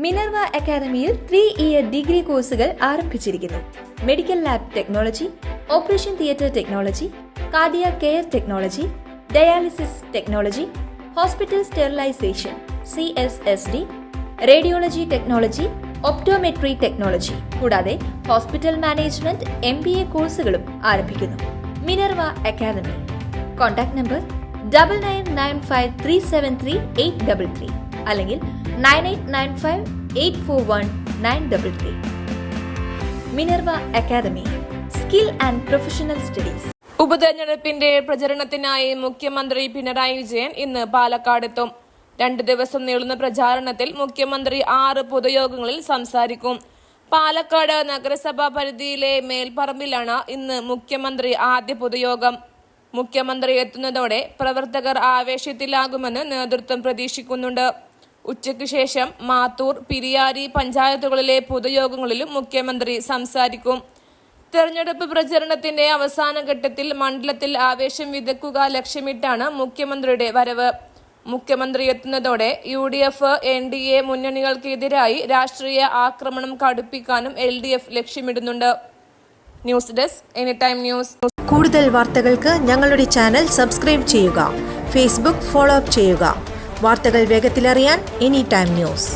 Minerva അക്കാദമിയിൽ 3-ഇയർ degree കോഴ്സുകൾ ആരംഭിച്ചിരിക്കുന്നു. Medical lab technology, operation theatre technology, cardiac care technology, dialysis technology, hospital sterilization (CSSD), radiology technology, optometry technology കൂടാതെ hospital management MBA കോഴ്സുകളും ആരംഭിക്കുന്നു. Minerva academy. Contact number 9995373833 അല്ലെങ്കിൽ 9895841933. Minerva academy, skill and professional studies. ഉപതെരഞ്ഞെടുപ്പിന്റെ പ്രചരണത്തിനായി മുഖ്യമന്ത്രി പിണറായി വിജയൻ ഇന്ന് പാലക്കാടെത്തും. 2 ദിവസം നീളുന്ന പ്രചാരണത്തിൽ മുഖ്യമന്ത്രി 6 പൊതുയോഗങ്ങളിൽ സംസാരിക്കും. പാലക്കാട് നഗരസഭാ പരിധിയിലെ മേൽപ്പറമ്പിലാണ് ഇന്ന് മുഖ്യമന്ത്രി ആദ്യ പൊതുയോഗം. മുഖ്യമന്ത്രി എത്തുന്നതോടെ പ്രവർത്തകർ ആവേശത്തിലാകുമെന്ന് നേതൃത്വം പ്രതീക്ഷിക്കുന്നുണ്ട്. ഉച്ചയ്ക്ക് ശേഷം മാത്തൂർ, പിരിയാരി പഞ്ചായത്തുകളിലെ പൊതുയോഗങ്ങളിലും മുഖ്യമന്ത്രി സംസാരിക്കും. തെരഞ്ഞെടുപ്പ് പ്രചരണത്തിന്റെ അവസാന ഘട്ടത്തിൽ മണ്ഡലത്തിൽ ആവേശം വിതയ്ക്കുക ലക്ഷ്യമിട്ടാണ് മുഖ്യമന്ത്രിയുടെ വരവ്. മുഖ്യമന്ത്രി എത്തുന്നതോടെ UDF, NDA മുന്നണികൾക്കെതിരായി രാഷ്ട്രീയ ആക്രമണം കടുപ്പിക്കാനും LDF ലക്ഷ്യമിടുന്നുണ്ട്. News desk, anytime news. കൂടുതൽ വാർത്തകൾക്ക് ഞങ്ങളുടെ ചാനൽ സബ്സ്ക്രൈബ് ചെയ്യുക. ഫേസ്ബുക്ക് ഫോളോ അപ്പ് ചെയ്യുക. വാർത്തകൾ വേഗത്തിലറിയാൻ എനിടൈം ന്യൂസ്.